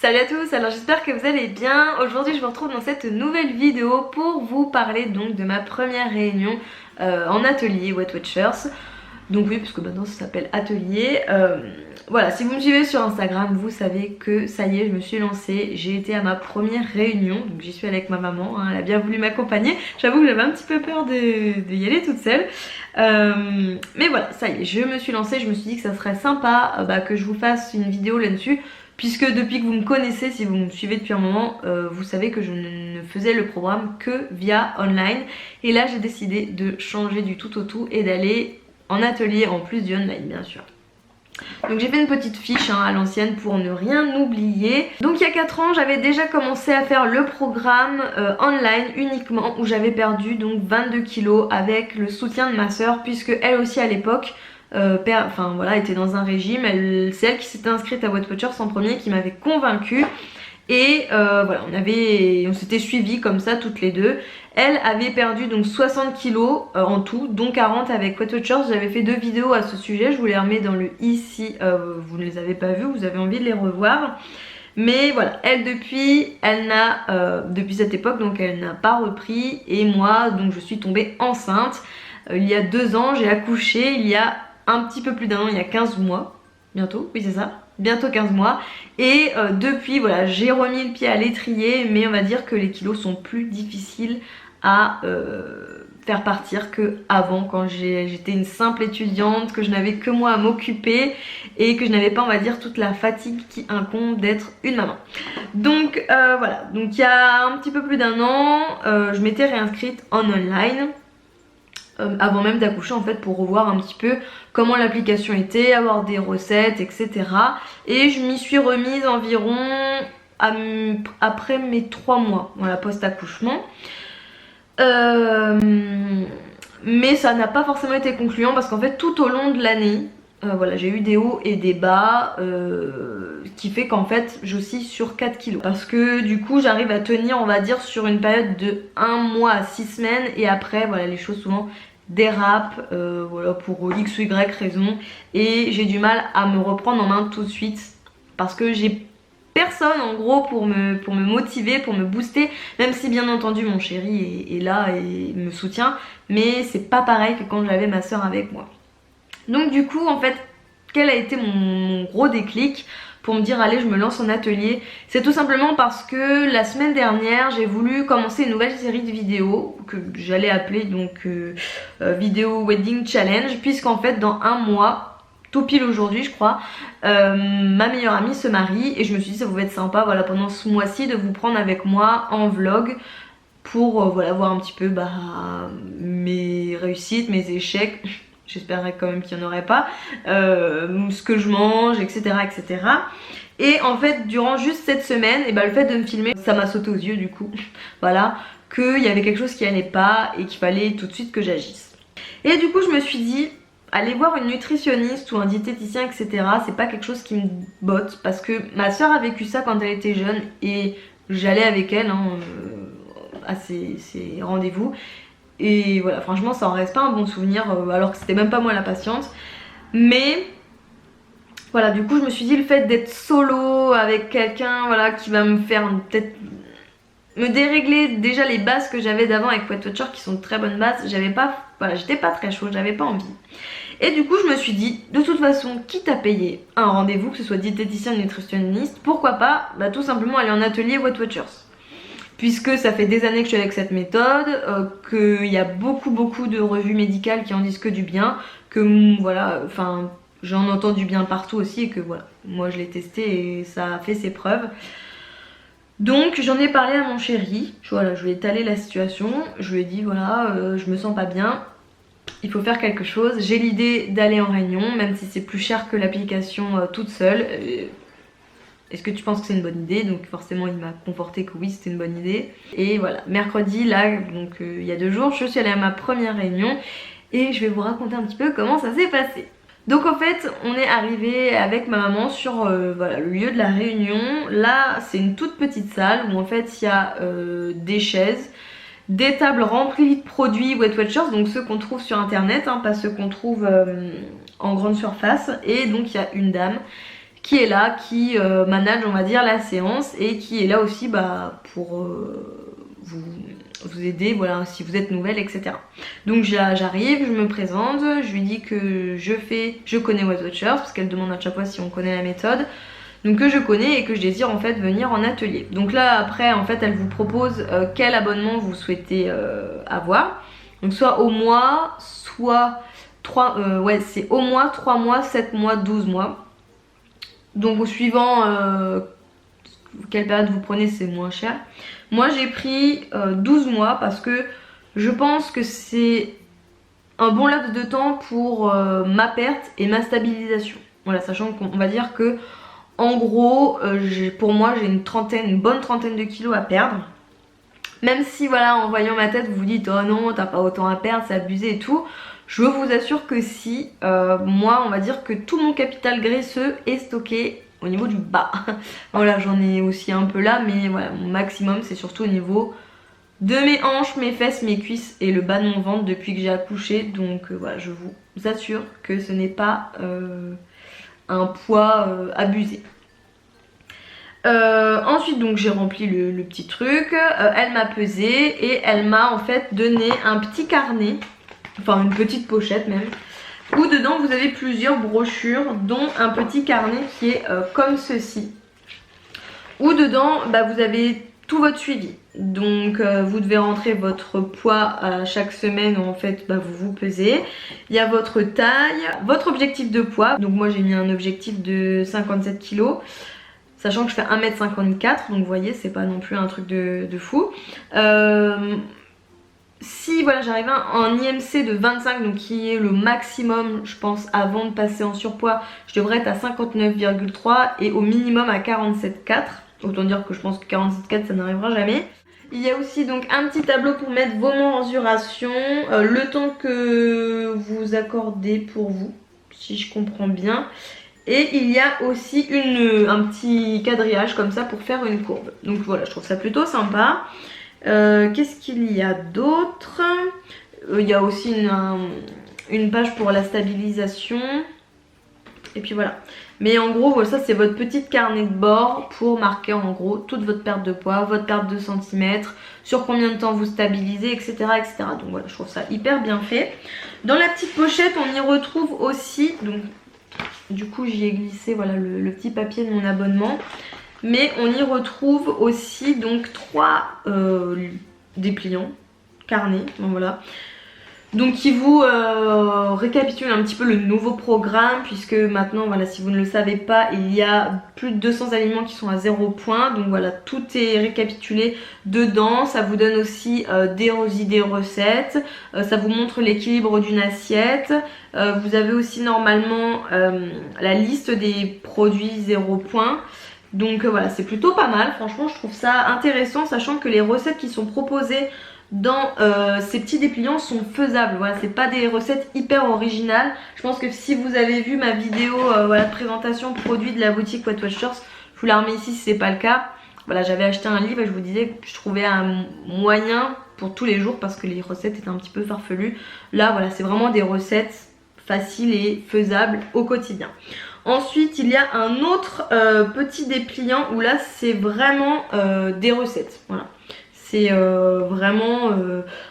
Salut à tous, alors j'espère que vous allez bien. Aujourd'hui je vous retrouve dans cette nouvelle vidéo pour vous parler donc de ma première réunion en atelier Weight Watchers. Donc oui, parce que maintenant ça s'appelle atelier. Voilà, si vous me suivez sur Instagram, vous savez que ça y est, je me suis lancée. J'ai été à ma première réunion, donc j'y suis allée avec ma maman, hein, elle a bien voulu m'accompagner. J'avoue que j'avais un petit peu peur de y aller toute seule. Mais voilà, ça y est, je me suis lancée, je me suis dit que ça serait sympa que je vous fasse une vidéo là-dessus. Puisque depuis que vous me connaissez, si vous me suivez depuis un moment, vous savez que je ne faisais le programme que via online. Et là j'ai décidé de changer du tout au tout et d'aller en atelier en plus du online bien sûr. Donc j'ai fait une petite fiche à l'ancienne pour ne rien oublier. Donc il y a 4 ans j'avais déjà commencé à faire le programme online uniquement où j'avais perdu donc 22 kilos avec le soutien de ma soeur, puisque elle aussi à l'époque était dans un régime. C'est elle qui s'était inscrite à Weight Watchers en premier, qui m'avait convaincue. Et voilà, on s'était suivis comme ça toutes les deux. Elle avait perdu donc 60 kilos en tout, dont 40 avec Weight Watchers. J'avais fait 2 vidéos à ce sujet, je vous les remets dans le i si vous ne les avez pas vues, vous avez envie de les revoir. Mais voilà, elle depuis cette époque, donc elle n'a pas repris. Et moi, donc je suis tombée enceinte il y a 2 ans, j'ai accouché il y a un petit peu plus d'1 an, il y a 15 mois, bientôt, oui c'est ça, bientôt 15 mois. Et depuis, voilà, j'ai remis le pied à l'étrier, mais on va dire que les kilos sont plus difficiles à faire partir que avant, quand j'étais une simple étudiante, que je n'avais que moi à m'occuper et que je n'avais pas, on va dire, toute la fatigue qui incombe d'être une maman. Donc voilà, donc il y a un petit peu plus d'1 an, je m'étais réinscrite en online. Avant même d'accoucher en fait, pour revoir un petit peu comment l'application était, avoir des recettes, etc. Et je m'y suis remise environ après mes 3 mois, voilà, post-accouchement. Mais ça n'a pas forcément été concluant parce qu'en fait tout au long de l'année, voilà, j'ai eu des hauts et des bas, qui fait qu'en fait j'oscille sur 4 kilos. Parce que du coup j'arrive à tenir, on va dire, sur une période de 1 mois à 6 semaines. Et après voilà, les choses souvent dérapent, voilà, pour x ou y raison. Et j'ai du mal à me reprendre en main tout de suite. Parce que j'ai personne en gros pour me motiver, pour me booster. Même si bien entendu mon chéri est là et me soutient. Mais c'est pas pareil que quand j'avais ma soeur avec moi. Donc du coup en fait, quel a été mon gros déclic pour me dire allez, je me lance en atelier? C'est tout simplement parce que la semaine dernière j'ai voulu commencer une nouvelle série de vidéos que j'allais appeler donc vidéo wedding challenge, puisqu'en fait dans 1 mois, tout pile aujourd'hui je crois, ma meilleure amie se marie. Et je me suis dit ça pouvait être sympa, voilà, pendant ce mois-ci de vous prendre avec moi en vlog pour voilà, voir un petit peu mes réussites, mes échecs. J'espérais quand même qu'il n'y en aurait pas, ce que je mange, etc., etc. Et en fait durant juste cette semaine, et le fait de me filmer, ça m'a sauté aux yeux du coup. Voilà, qu'il y avait quelque chose qui allait pas et qu'il fallait tout de suite que j'agisse. Et du coup je me suis dit, aller voir une nutritionniste ou un diététicien, etc., c'est pas quelque chose qui me botte. Parce que ma soeur a vécu ça quand elle était jeune et j'allais avec elle à ses rendez-vous. Et voilà, franchement ça en reste pas un bon souvenir, alors que c'était même pas moi la patiente. Mais voilà, du coup je me suis dit, le fait d'être solo avec quelqu'un, voilà, qui va me faire peut-être me dérégler déjà les bases que j'avais d'avant avec Weight Watchers, qui sont de très bonnes bases, j'étais pas très chaude, j'avais pas envie. Et du coup je me suis dit, de toute façon, quitte à payer un rendez-vous, que ce soit diététicien ou nutritionniste, pourquoi pas tout simplement aller en atelier Weight Watchers. Puisque ça fait des années que je suis avec cette méthode, qu'il y a beaucoup de revues médicales qui en disent que du bien, que voilà, enfin j'en entends du bien partout aussi, et que voilà, moi je l'ai testé et ça a fait ses preuves. Donc j'en ai parlé à mon chéri, voilà, je lui ai étalé la situation, je lui ai dit voilà, je me sens pas bien, il faut faire quelque chose. J'ai l'idée d'aller en réunion, même si c'est plus cher que l'application toute seule. Est-ce que tu penses que c'est une bonne idée? Donc forcément il m'a conforté que oui, c'était une bonne idée. Et voilà, mercredi là, donc il y a 2 jours, je suis allée à ma première réunion et je vais vous raconter un petit peu comment ça s'est passé. Donc en fait on est arrivé avec ma maman sur voilà, le lieu de la réunion. Là c'est une toute petite salle où en fait il y a des chaises, des tables remplies de produits Weight Watchers, donc ceux qu'on trouve sur internet, pas ceux qu'on trouve en grande surface. Et donc il y a une dame qui est là, qui manage on va dire la séance et qui est là aussi pour vous aider, voilà, si vous êtes nouvelle, etc. Donc j'arrive, je me présente, je lui dis que je connais Weight Watchers, parce qu'elle demande à chaque fois si on connaît la méthode, donc que je connais et que je désire en fait venir en atelier. Donc là après en fait elle vous propose quel abonnement vous souhaitez avoir, donc soit au mois, soit 3, ouais c'est au mois, 3 mois, 7 mois, 12 mois. Donc au suivant quelle période vous prenez, c'est moins cher. Moi j'ai pris 12 mois parce que je pense que c'est un bon laps de temps pour ma perte et ma stabilisation. Voilà, sachant qu'on va dire que en gros pour moi j'ai une bonne trentaine de kilos à perdre. Même si voilà en voyant ma tête vous vous dites oh non t'as pas autant à perdre, c'est abusé et tout. Je vous assure que si, moi on va dire que tout mon capital graisseux est stocké au niveau du bas. Voilà, j'en ai aussi un peu là, mais voilà, mon maximum c'est surtout au niveau de mes hanches, mes fesses, mes cuisses et le bas de mon ventre depuis que j'ai accouché. Donc voilà, je vous assure que ce n'est pas un poids abusé. Ensuite donc j'ai rempli le petit truc, elle m'a pesé et elle m'a en fait donné un petit carnet, enfin une petite pochette même, où dedans vous avez plusieurs brochures dont un petit carnet qui est comme ceci, où dedans vous avez tout votre suivi. Donc vous devez rentrer votre poids à chaque semaine où en fait vous vous pesez. Il y a votre taille, votre objectif de poids. Donc moi j'ai mis un objectif de 57 kg. Sachant que je fais 1m54, donc vous voyez c'est pas non plus un truc de fou. Si voilà j'arrive en IMC de 25, donc qui est le maximum je pense avant de passer en surpoids, je devrais être à 59,3 et au minimum à 47,4. Autant dire que je pense que 47,4 ça n'arrivera jamais. Il y a aussi donc un petit tableau pour mettre vos mensurations, le temps que vous accordez pour vous, si je comprends bien. Et il y a aussi un petit quadrillage comme ça pour faire une courbe. Donc voilà, je trouve ça plutôt sympa. Qu'est-ce qu'il y a d'autre? Il y a aussi une page pour la stabilisation. Et puis voilà. Mais en gros, ça c'est votre petit carnet de bord pour marquer en gros toute votre perte de poids, votre perte de centimètres, sur combien de temps vous stabilisez, etc. etc. Donc voilà, je trouve ça hyper bien fait. Dans la petite pochette, on y retrouve aussi... donc du coup j'y ai glissé voilà le petit papier de mon abonnement, mais on y retrouve aussi donc 3 dépliants carnets, donc voilà, donc qui vous récapitule un petit peu le nouveau programme, puisque maintenant voilà si vous ne le savez pas il y a plus de 200 aliments qui sont à 0 points, donc voilà tout est récapitulé dedans. Ça vous donne aussi des idées recettes, ça vous montre l'équilibre d'une assiette, vous avez aussi normalement la liste des produits 0 points. Donc voilà, c'est plutôt pas mal, franchement je trouve ça intéressant, sachant que les recettes qui sont proposées dans ces petits dépliants sont faisables. Voilà, c'est pas des recettes hyper originales. Je pense que si vous avez vu ma vidéo voilà, de présentation produit de la boutique Weight Watchers, je vous la remets ici si c'est pas le cas. Voilà, j'avais acheté un livre et je vous disais que je trouvais un moyen pour tous les jours parce que les recettes étaient un petit peu farfelues. Là voilà, c'est vraiment des recettes faciles et faisables au quotidien. Ensuite il y a un autre petit dépliant où là c'est vraiment des recettes. Voilà. C'est vraiment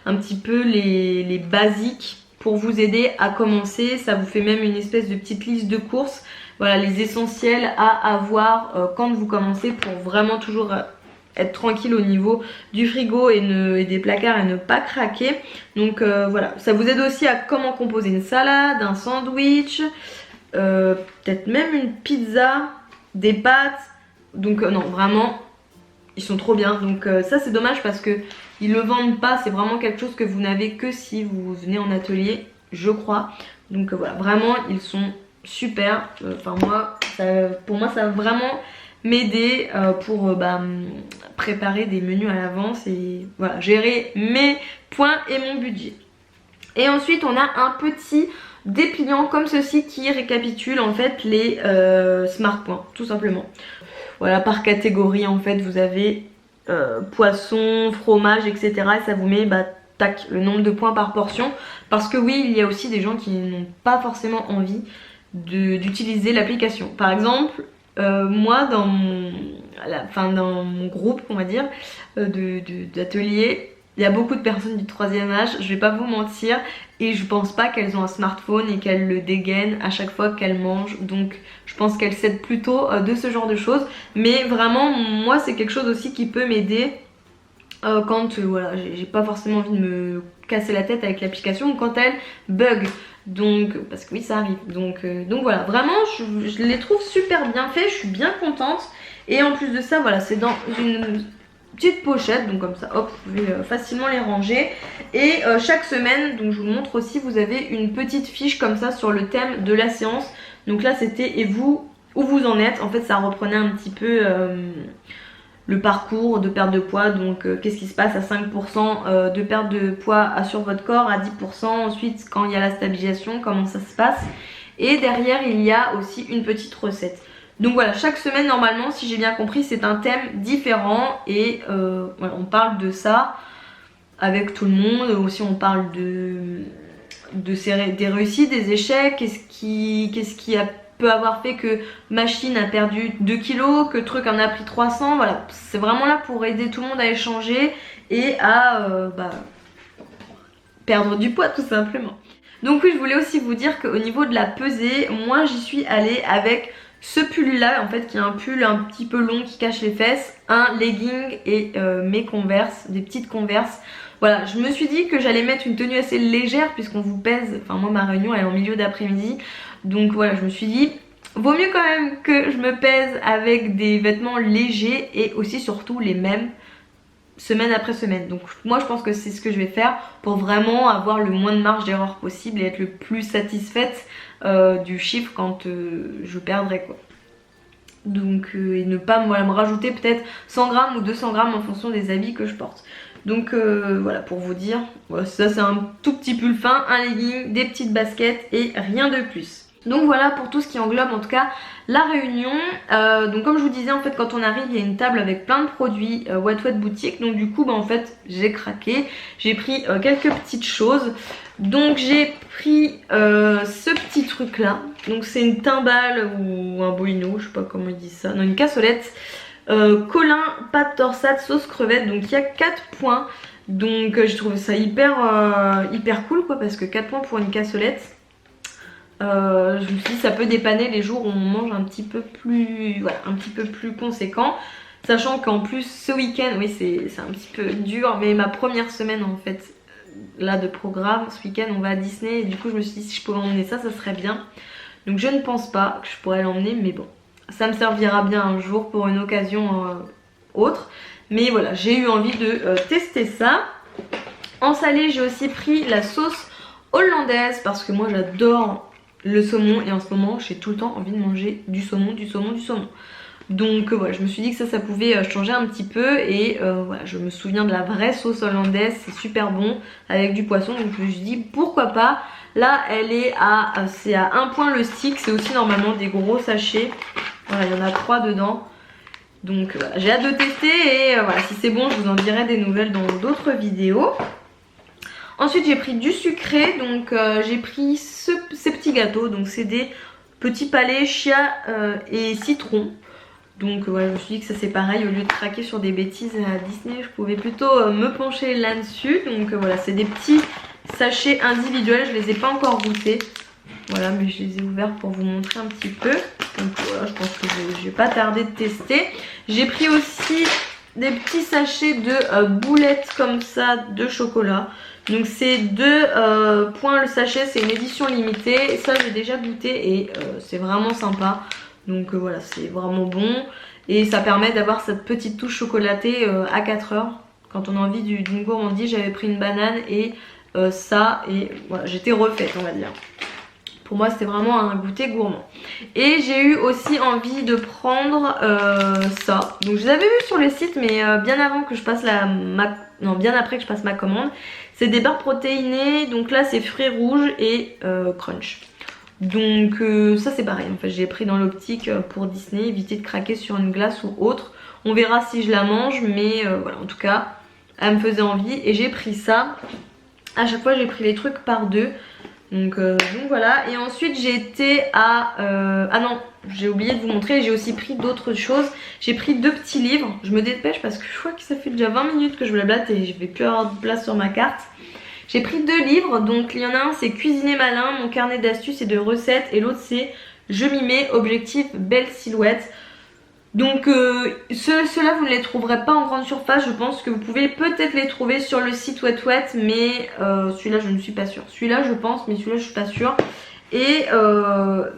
un petit peu les basiques pour vous aider à commencer. Ça vous fait même une espèce de petite liste de courses. Voilà, les essentiels à avoir quand vous commencez pour vraiment toujours être tranquille au niveau du frigo et des placards et ne pas craquer. Donc voilà, ça vous aide aussi à comment composer une salade, un sandwich, peut-être même une pizza, des pâtes. Donc non, vraiment... ils sont trop bien, donc ça c'est dommage parce que ils le vendent pas, c'est vraiment quelque chose que vous n'avez que si vous venez en atelier, je crois. Donc voilà, vraiment ils sont super. Enfin moi, pour moi ça va vraiment m'aider pour préparer des menus à l'avance et voilà, gérer mes points et mon budget. Et ensuite on a un petit dépliant comme ceci qui récapitule en fait les smart points, tout simplement. Voilà, par catégorie en fait vous avez poisson, fromage, etc. Et ça vous met tac, le nombre de points par portion. Parce que oui, il y a aussi des gens qui n'ont pas forcément envie d'utiliser l'application. Par exemple, moi dans mon groupe on va dire d'atelier, il y a beaucoup de personnes du troisième âge, je vais pas vous mentir, et je pense pas qu'elles ont un smartphone et qu'elles le dégainent à chaque fois qu'elles mangent, donc je pense qu'elles s'aident plutôt de ce genre de choses. Mais vraiment moi c'est quelque chose aussi qui peut m'aider quand voilà, j'ai pas forcément envie de me casser la tête avec l'application ou quand elle bug. Donc, parce que oui ça arrive, donc voilà, vraiment je les trouve super bien faits, je suis bien contente. Et en plus de ça voilà, c'est dans une petite pochette, donc comme ça hop vous pouvez facilement les ranger. Et chaque semaine, donc je vous montre aussi, vous avez une petite fiche comme ça sur le thème de la séance. Donc là c'était et vous, où vous en êtes. En fait ça reprenait un petit peu le parcours de perte de poids, donc qu'est-ce qui se passe à 5% de perte de poids sur votre corps, à 10% ensuite quand il y a la stabilisation, comment ça se passe. Et derrière il y a aussi une petite recette. Donc voilà, chaque semaine normalement, si j'ai bien compris, c'est un thème différent. Et voilà, on parle de ça avec tout le monde. Aussi on parle des réussites, des échecs, qu'est-ce qui peut avoir fait que machine a perdu 2 kilos, que truc en a pris 300. Voilà, c'est vraiment là pour aider tout le monde à échanger et à perdre du poids tout simplement. Donc oui, je voulais aussi vous dire qu'au niveau de la pesée, moi j'y suis allée avec ce pull là en fait, qui est un pull un petit peu long qui cache les fesses, un legging et mes Converse, des petites Converse. Voilà, je me suis dit que j'allais mettre une tenue assez légère puisqu'on vous pèse, enfin moi ma réunion elle est en milieu d'après-midi. Donc voilà, je me suis dit, vaut mieux quand même que je me pèse avec des vêtements légers et aussi surtout les mêmes semaine après semaine. Donc moi je pense que c'est ce que je vais faire pour vraiment avoir le moins de marge d'erreur possible et être le plus satisfaite du chiffre quand je perdrai quoi. Donc et ne pas me rajouter peut-être 100 grammes ou 200 grammes en fonction des habits que je porte. Donc voilà, pour vous dire, voilà, ça c'est un tout petit pull fin, un legging, des petites baskets et rien de plus. Donc voilà pour tout ce qui englobe en tout cas la réunion. Donc comme je vous disais, en fait quand on arrive il y a une table avec plein de produits What What Boutique. Donc du coup en fait j'ai craqué, j'ai pris quelques petites choses. Donc j'ai pris ce petit truc là. Donc c'est une timbale ou un bolino, je sais pas comment ils disent ça, non une cassolette. Colin, pâte torsade, sauce crevette. Donc il y a 4 points. Donc j'ai trouvé ça hyper cool quoi, parce que 4 points pour une cassolette. Je me suis dit ça peut dépanner les jours où on mange un petit peu plus, voilà, un petit peu plus conséquent. Sachant qu'en plus ce week-end, oui c'est un petit peu dur, mais ma première semaine en fait là de programme, ce week-end on va à Disney. Et du coup je me suis dit si je pouvais emmener ça, ça serait bien. Donc je ne pense pas que je pourrais l'emmener, mais bon, ça me servira bien un jour pour une occasion autre. Mais voilà, j'ai eu envie de tester ça. En salé j'ai aussi pris la sauce hollandaise parce que moi j'adore le saumon et en ce moment j'ai tout le temps envie de manger du saumon, du saumon, du saumon. Donc voilà, je me suis dit que ça pouvait changer un petit peu. Et voilà, je me souviens de la vraie sauce hollandaise, c'est super bon avec du poisson. Donc je me suis dit pourquoi pas. Là elle est c'est à 1 point le stick, c'est aussi normalement des gros sachets. Voilà, il y en a 3 dedans. Donc voilà, j'ai hâte de tester et voilà, si c'est bon je vous en dirai des nouvelles dans d'autres vidéos. Ensuite j'ai pris du sucré, donc j'ai pris ces petits gâteaux, donc c'est des petits palais chia et citron. Donc voilà, je me suis dit que ça c'est pareil, au lieu de craquer sur des bêtises à Disney, je pouvais plutôt me pencher là-dessus. Donc voilà, c'est des petits sachets individuels, je les ai pas encore goûtés. Voilà, mais je les ai ouverts pour vous montrer un petit peu. Donc voilà, je pense que je vais pas tarder de tester. J'ai pris aussi des petits sachets de boulettes comme ça de chocolat. Donc c'est 2 points le sachet, c'est une édition limitée. Ça j'ai déjà goûté et c'est vraiment sympa. Donc voilà, c'est vraiment bon. Et ça permet d'avoir cette petite touche chocolatée à 4 heures. Quand on a envie d'une gourmandise, j'avais pris une banane et ça. Et voilà, j'étais refaite on va dire. Pour moi c'était vraiment un goûter gourmand. Et j'ai eu aussi envie de prendre ça. Donc je les avais vus sur le site, mais bien avant que je passe bien après que je passe ma commande. C'est des barres protéinées, donc là c'est fruits rouges et crunch. Donc ça c'est pareil, en fait j'ai pris dans l'optique pour Disney, éviter de craquer sur une glace ou autre. On verra si je la mange, mais voilà, en tout cas elle me faisait envie et j'ai pris ça. À chaque fois j'ai pris les trucs par 2. Donc voilà. Et ensuite j'ai été à... ah non, j'ai oublié de vous montrer, j'ai aussi pris d'autres choses. J'ai pris 2 petits livres. Je me dépêche parce que je crois que ça fait déjà 20 minutes que je blabate et je vais plus avoir de place sur ma carte. J'ai pris 2 livres, donc il y en a un c'est Cuisiner malin, mon carnet d'astuces et de recettes, et l'autre c'est Je m'y mets, objectif belle silhouette. Donc ceux-là vous ne les trouverez pas en grande surface, je pense que vous pouvez peut-être les trouver sur le site Wet, mais celui-là je ne suis pas sûre. Celui-là je pense, mais celui-là je suis pas sûre. Et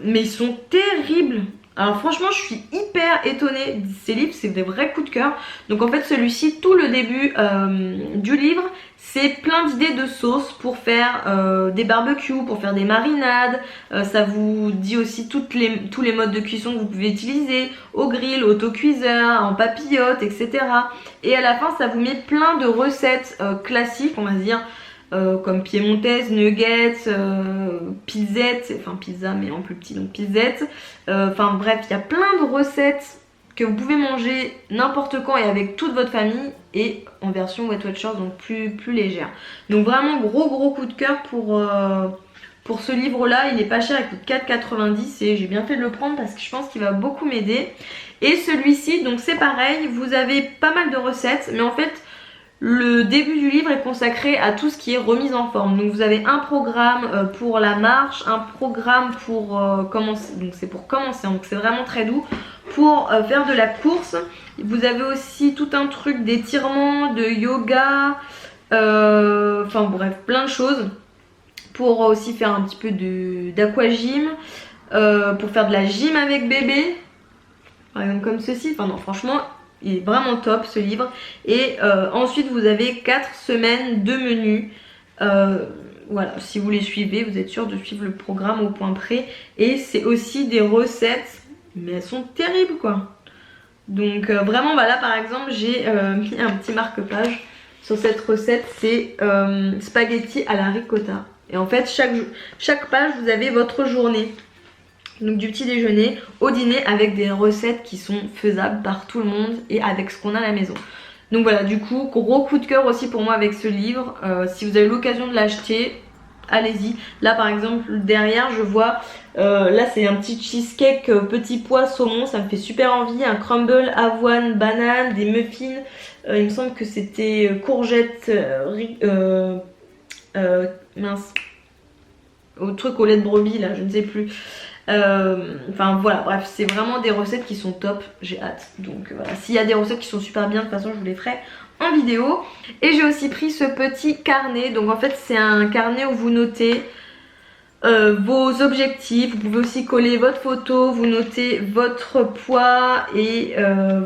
mais ils sont terribles. Alors franchement je suis hyper étonnée de ces livres, c'est des vrais coups de cœur. Donc en fait celui-ci, tout le début du livre, c'est plein d'idées de sauces pour faire des barbecues, pour faire des marinades. Ça vous dit aussi tous les modes de cuisson que vous pouvez utiliser, au grill, autocuiseur, en papillote, etc. Et à la fin ça vous met plein de recettes classiques, on va dire, comme piémontaise, nuggets, pizzette, enfin pizza mais en plus petit, donc pizzette. Enfin bref, il y a plein de recettes que vous pouvez manger n'importe quand et avec toute votre famille, et en version Wet Shorts, donc plus légère. Donc vraiment gros coup de cœur pour ce livre là. Il est pas cher, il coûte 4,90 et j'ai bien fait de le prendre parce que je pense qu'il va beaucoup m'aider. Et celui-ci, donc c'est pareil, vous avez pas mal de recettes, mais en fait le début du livre est consacré à tout ce qui est remise en forme. Donc vous avez un programme pour la marche, un programme pour commencer, donc c'est pour commencer, donc c'est vraiment très doux, pour faire de la course. Vous avez aussi tout un truc d'étirement, de yoga, enfin bref, plein de choses. Pour aussi faire un petit peu d'aquagym, pour faire de la gym avec bébé, par exemple comme ceci. Enfin non, franchement il est vraiment top ce livre. Et ensuite vous avez 4 semaines de menus. Voilà, si vous les suivez, vous êtes sûr de suivre le programme au point près. Et c'est aussi des recettes, mais elles sont terribles quoi. Donc vraiment, bah là par exemple j'ai mis un petit marque-page sur cette recette. C'est spaghetti à la ricotta. Et en fait chaque page vous avez votre journée. Donc du petit déjeuner au dîner, avec des recettes qui sont faisables par tout le monde et avec ce qu'on a à la maison. Donc voilà, du coup gros coup de cœur aussi pour moi avec ce livre. Si vous avez l'occasion de l'acheter, allez-y. Là par exemple derrière je vois, là c'est un petit cheesecake petit pois saumon, ça me fait super envie. Un crumble avoine banane, des muffins, il me semble que c'était courgette, mince, au truc au lait de brebis là, je ne sais plus. Enfin voilà, bref, c'est vraiment des recettes qui sont top, j'ai hâte. Donc voilà, s'il y a des recettes qui sont super bien, de toute façon je vous les ferai en vidéo. Et j'ai aussi pris ce petit carnet. Donc en fait c'est un carnet où vous notez vos objectifs. Vous pouvez aussi coller votre photo, vous notez votre poids et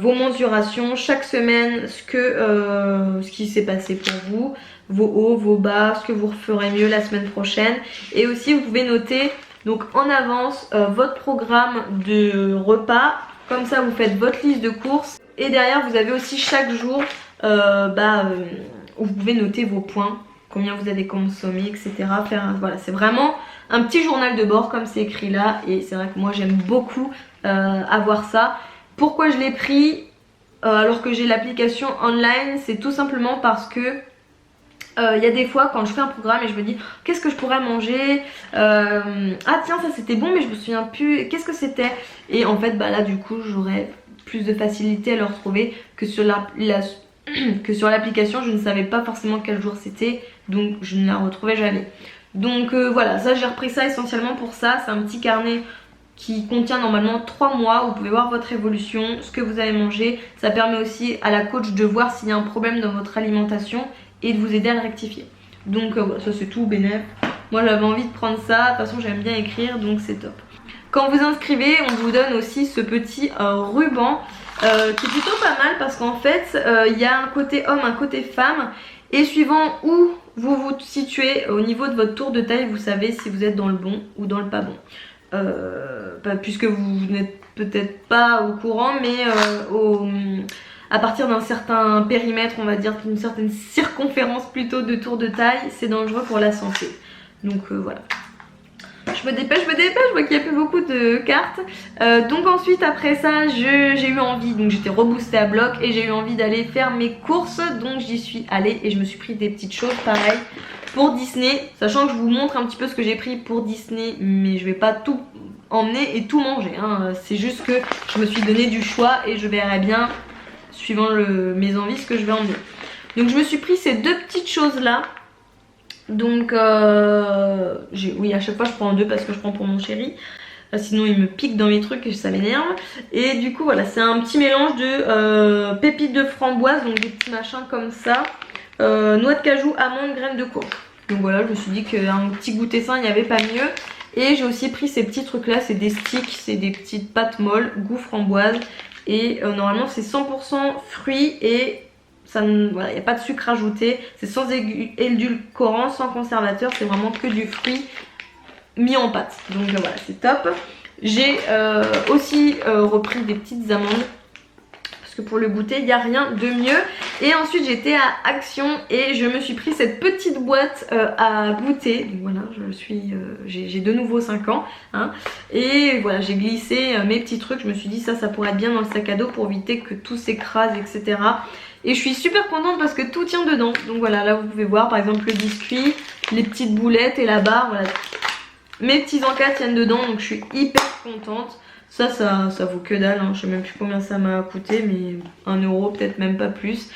vos mensurations chaque semaine, ce qui s'est passé pour vous, vos hauts, vos bas, ce que vous ferez mieux la semaine prochaine. Et aussi vous pouvez noter donc en avance votre programme de repas. Comme ça vous faites votre liste de courses. Et derrière vous avez aussi chaque jour où vous pouvez noter vos points, combien vous avez consommé, etc. Voilà, c'est vraiment un petit journal de bord comme c'est écrit là. Et c'est vrai que moi j'aime beaucoup avoir ça. Pourquoi je l'ai pris alors que j'ai l'application online? C'est tout simplement parce que il y a des fois quand je fais un programme et je me dis qu'est-ce que je pourrais manger, ah tiens ça c'était bon mais je me souviens plus qu'est-ce que c'était, et en fait bah là du coup j'aurais plus de facilité à le retrouver que sur l'application. Je ne savais pas forcément quel jour c'était, donc je ne la retrouvais jamais. Donc voilà, ça j'ai repris ça essentiellement pour ça. C'est un petit carnet qui contient normalement 3 mois. Vous pouvez voir votre évolution, ce que vous avez mangé. Ça permet aussi à la coach de voir s'il y a un problème dans votre alimentation et de vous aider à le rectifier. Donc voilà, ça c'est tout bénef. Moi j'avais envie de prendre ça, de toute façon j'aime bien écrire donc c'est top. Quand vous inscrivez, on vous donne aussi ce petit ruban qui est plutôt pas mal parce qu'en fait il y a un côté homme, un côté femme, et suivant où vous vous situez au niveau de votre tour de taille, vous savez si vous êtes dans le bon ou dans le pas bon. Puisque vous n'êtes peut-être pas au courant, mais à partir d'un certain périmètre, on va dire d'une certaine circonférence plutôt de tour de taille, c'est dangereux pour la santé. Donc voilà. Je me dépêche, je vois qu'il n'y a plus beaucoup de cartes. Donc ensuite après ça j'ai eu envie, donc j'étais reboostée à bloc et j'ai eu envie d'aller faire mes courses. Donc j'y suis allée et je me suis pris des petites choses pareil. pour Disney, sachant que je vous montre un petit peu ce que j'ai pris pour Disney, mais je vais pas tout emmener et tout manger, hein. C'est juste que je me suis donné du choix et je verrai bien, suivant mes envies, ce que je vais emmener. Donc je me suis pris ces deux petites choses là. Donc oui, à chaque fois je prends deux parce que je prends pour mon chéri. Sinon il me pique dans mes trucs et ça m'énerve. Et du coup voilà, c'est un petit mélange de pépites de framboise, donc des petits machins comme ça, noix de cajou, amandes, graines de courge. Donc voilà, je me suis dit qu'un petit goûter sain il n'y avait pas mieux. Et j'ai aussi pris ces petits trucs là, c'est des sticks, c'est des petites pâtes molles, goût framboise. Et normalement c'est 100% fruits et voilà, il n'y a pas de sucre ajouté, c'est sans édulcorant, sans conservateur, c'est vraiment que du fruit mis en pâte. Donc voilà, c'est top. J'ai aussi repris des petites amandes parce que pour le goûter il n'y a rien de mieux. Et ensuite j'étais à Action et je me suis pris cette petite boîte à goûter. Donc voilà, j'ai de nouveau 5 ans, hein. Et voilà, j'ai glissé mes petits trucs. Je me suis dit ça pourrait être bien dans le sac à dos pour éviter que tout s'écrase, etc. Et je suis super contente parce que tout tient dedans. Donc voilà, là vous pouvez voir par exemple le biscuit, les petites boulettes et la barre. Voilà, mes petits encas tiennent dedans, donc je suis hyper contente. Ça vaut que dalle, hein. Je sais même plus combien ça m'a coûté, mais 1 euro, peut-être même pas plus.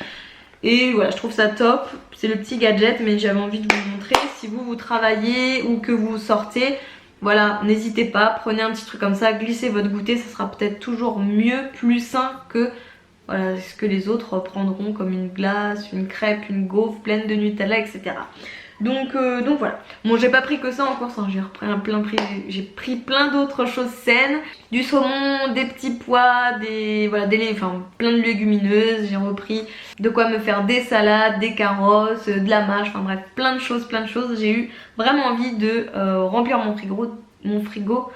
Et voilà, je trouve ça top. C'est le petit gadget, mais j'avais envie de vous montrer. Si vous travaillez ou que vous sortez, voilà, n'hésitez pas, prenez un petit truc comme ça, glissez votre goûter, ça sera peut-être toujours mieux, plus sain que voilà, ce que les autres prendront comme une glace, une crêpe, une gaufre pleine de Nutella, etc. Donc voilà. Bon, j'ai pas pris que ça en course, hein. J'ai pris plein d'autres choses saines, du saumon, des petits pois, plein de légumineuses. J'ai repris de quoi me faire des salades, des carottes, de la mâche, enfin bref, plein de choses. J'ai eu vraiment envie de remplir mon frigo,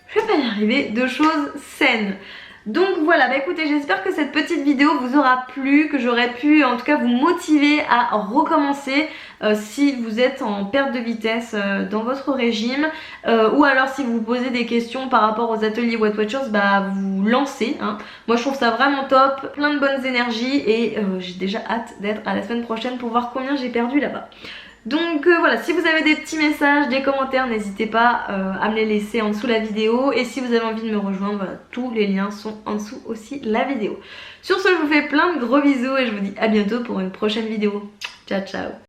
je vais pas y arriver, de choses saines. Donc voilà, bah écoutez, j'espère que cette petite vidéo vous aura plu, que j'aurais pu en tout cas vous motiver à recommencer si vous êtes en perte de vitesse dans votre régime, ou alors si vous vous posez des questions par rapport aux ateliers Weight Watchers, bah vous lancez, hein. Moi je trouve ça vraiment top, plein de bonnes énergies et j'ai déjà hâte d'être à la semaine prochaine pour voir combien j'ai perdu là-bas. Donc voilà, si vous avez des petits messages, des commentaires, n'hésitez pas à me les laisser en dessous la vidéo. Et si vous avez envie de me rejoindre, voilà, tous les liens sont en dessous aussi la vidéo. Sur ce, je vous fais plein de gros bisous et je vous dis à bientôt pour une prochaine vidéo. Ciao ciao.